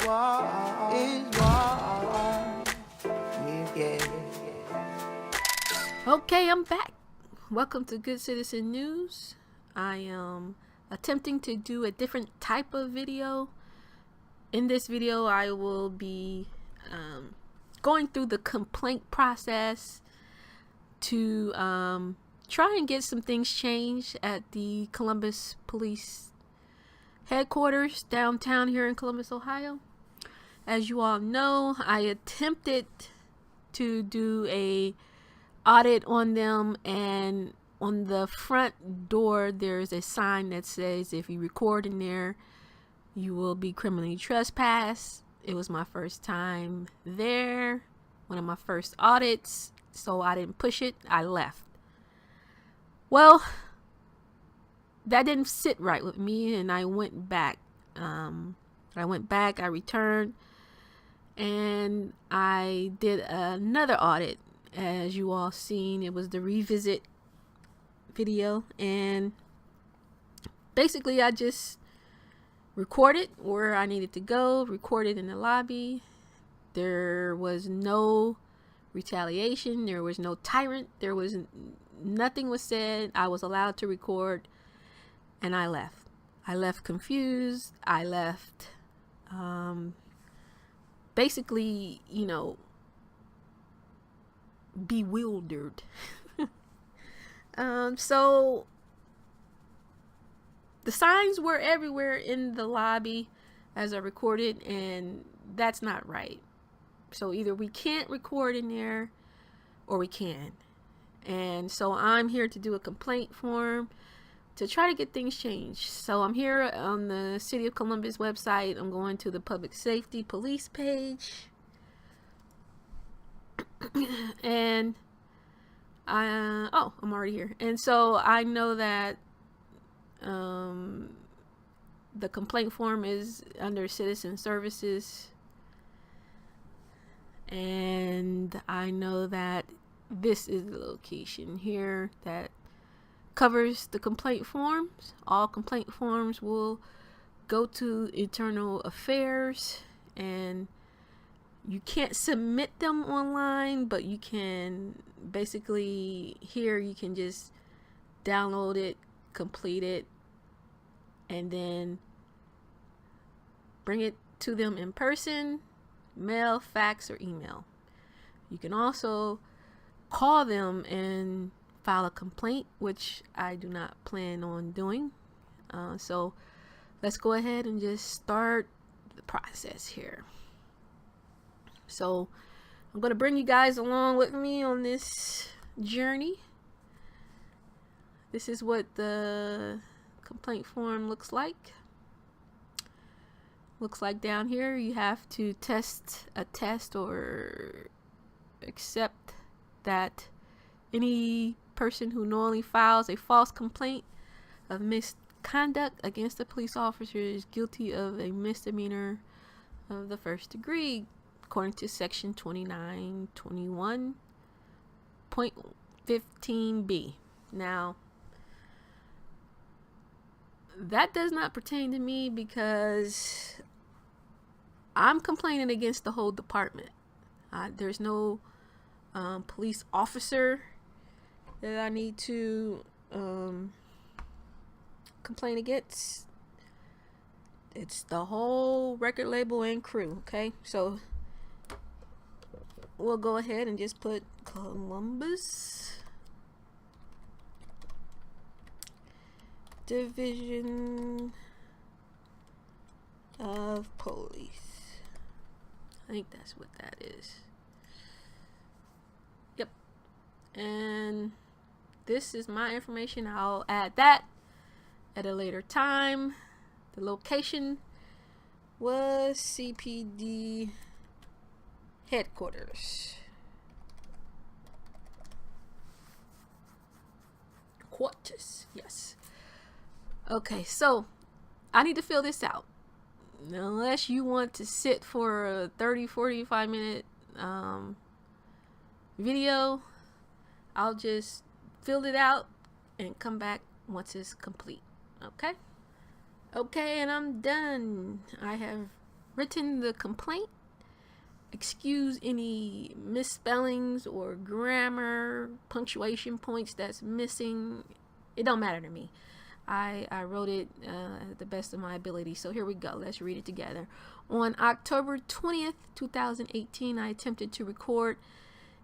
war, is war. Yeah. Okay, I'm back. Welcome to Good Citizen News. I am attempting to do a different type of video. In this video, I will be going through the complaint process to try and get some things changed at the Columbus Police Headquarters downtown here in Columbus, Ohio. As you all know, I attempted to do a audit on them, and on the front door there's a sign that says if you record in there you will be criminally trespassed. It was my first time there, one of my first audits, so I didn't push it. I left. Well, that didn't sit right with me, and I went back. I returned, and I did another audit. As you all seen, it was the revisit video, and basically I just recorded where I needed to go, recorded in the lobby. There was no retaliation, there was no tyrant, there was nothing was said. I was allowed to record, and I left. I left confused. I left basically, bewildered. So the signs were everywhere in the lobby as I recorded, and that's not right. So either we can't record in there or we can. And so I'm here to do a complaint form to try to get things changed. So I'm here on the City of Columbus website. I'm going to the Public Safety Police page. And I'm already here. And so I know that the complaint form is under citizen services, and I know that this is the location here that covers the complaint forms. All complaint forms will go to Internal Affairs, and you can't submit them online, but you can basically, here you can just download it, complete it, and then bring it to them in person, mail, fax, or email. You can also call them and file a complaint, which I do not plan on doing. So let's go ahead and just start the process here. So I'm going to bring you guys along with me on this journey. This is what the complaint form looks like. Looks like down here you have to attest or accept that any person who knowingly files a false complaint of misconduct against a police officer is guilty of a misdemeanor of the first degree, according to section 2921.15b. Now, that does not pertain to me because I'm complaining against the whole department. There's no police officer that I need to complain against. It's the whole record label and crew. Okay, so we'll go ahead and just put Columbus Division of Police. I think that's what that is. Yep. And this is my information. I'll add that at a later time. The location was CPD headquarters. Quarters, yes. Okay, so I need to fill this out. Unless you want to sit for a 30-45 minute video, I'll just fill it out and come back once it's complete. Okay, and I'm done. I have written the complaint. Excuse any misspellings or grammar, punctuation points that's missing. It don't matter to me. I wrote it at the best of my ability. So here we go. Let's read it together. On October 20th, 2018, I attempted to record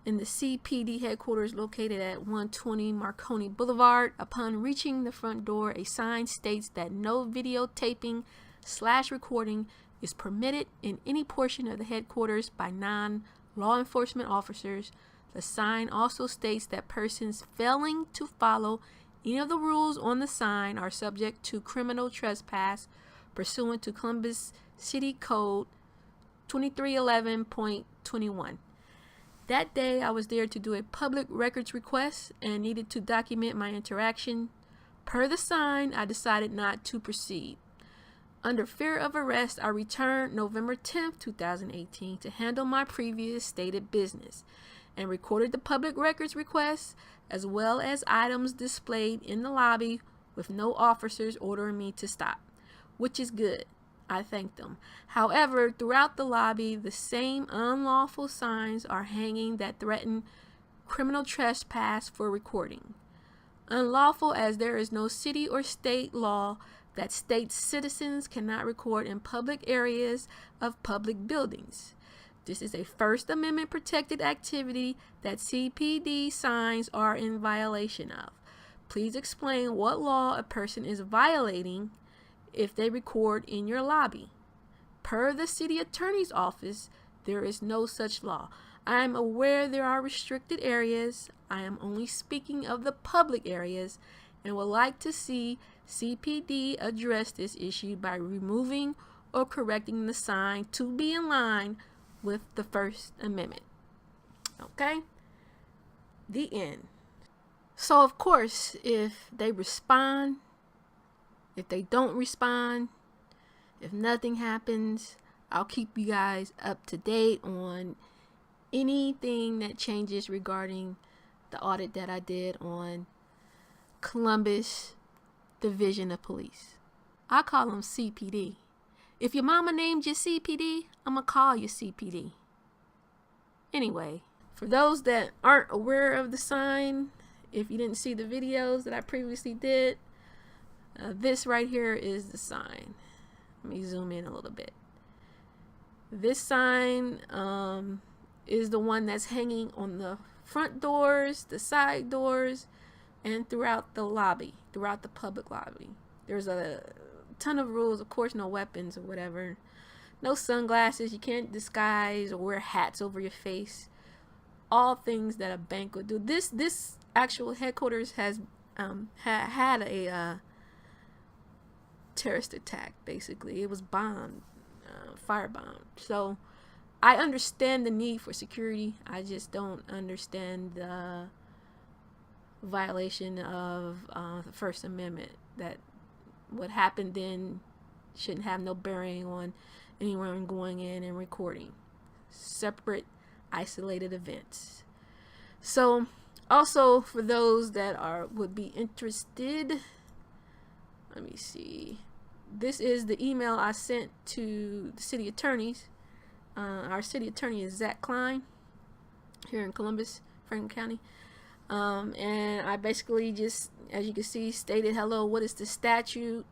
in the CPD headquarters located at 120 Marconi Boulevard. Upon reaching the front door, a sign states that no videotaping / recording is permitted in any portion of the headquarters by non-law enforcement officers. The sign also states that persons failing to follow any of the rules on the sign are subject to criminal trespass pursuant to Columbus City Code 2311.21. That day, I was there to do a public records request and needed to document my interaction. Per the sign, I decided not to proceed. Under fear of arrest, I returned November 10th, 2018 to handle my previous stated business and recorded the public records request as well as items displayed in the lobby with no officers ordering me to stop, which is good. I thank them. However, throughout the lobby, the same unlawful signs are hanging that threaten criminal trespass for recording. Unlawful as there is no city or state law that states citizens cannot record in public areas of public buildings. This is a First Amendment protected activity that CPD signs are in violation of. Please explain what law a person is violating if they record in your lobby. Per the city attorney's office, there is no such law. I am aware there are restricted areas. I am only speaking of the public areas and would like to see CPD address this issue by removing or correcting the sign to be in line with the First Amendment. Okay? The end. So, of course, if they respond, if they don't respond, if nothing happens, I'll keep you guys up to date on anything that changes regarding the audit that I did on Columbus Division of Police. I call them CPD. If your mama named you CPD, I'm gonna call you CPD. Anyway, for those that aren't aware of the sign, if you didn't see the videos that I previously did, this right here is the sign. Let me zoom in a little bit. This sign is the one that's hanging on the front doors, the side doors, and throughout the lobby, throughout the public lobby. There's a ton of rules, of course, no weapons or whatever, no sunglasses, you can't disguise or wear hats over your face, all things that a bank would do. This actual headquarters has had a terrorist attack. Basically, it was bombed, firebombed. So I understand the need for security. I just don't understand the violation of the First Amendment. That what happened then shouldn't have no bearing on anyone going in and recording. Separate, isolated events. So also for those that would be interested, let me see. This is the email I sent to the city attorneys. Our city attorney is Zach Klein here in Columbus, Franklin County. And I basically just, as you can see, stated, hello, what is the statute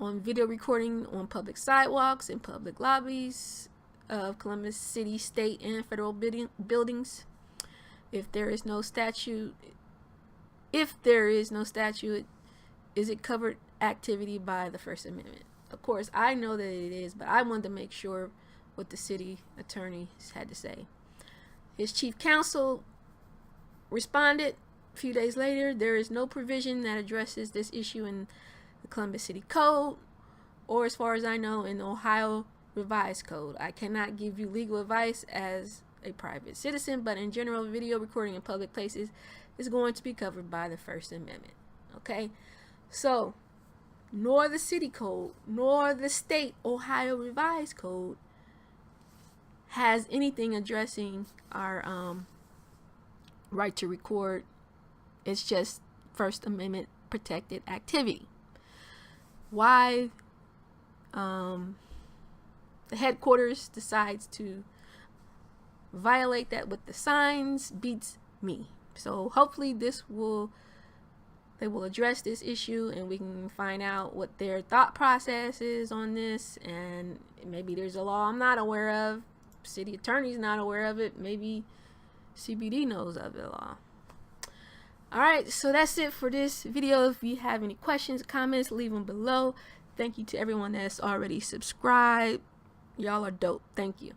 on video recording on public sidewalks and public lobbies of Columbus City, state, and federal buildings? If there is no statute, is it covered activity by the First Amendment? Of course, I know that it is, but I wanted to make sure what the city attorney had to say. His chief counsel responded a few days later, there is no provision that addresses this issue in the Columbus City Code, or as far as I know, in the Ohio Revised Code. I cannot give you legal advice as a private citizen, but in general, video recording in public places is going to be covered by the First Amendment. Okay? So, nor the city code, nor the state Ohio Revised Code has anything addressing our right to record. It's just First Amendment protected activity. Why the headquarters decides to violate that with the signs beats me. So hopefully they will address this issue and we can find out what their thought process is on this, and maybe there's a law I'm not aware of, city attorney's not aware of it, maybe CBD knows of the law. Alright, so that's it for this video. If you have any questions, comments, leave them below. Thank you to everyone that's already subscribed. Y'all are dope. Thank you.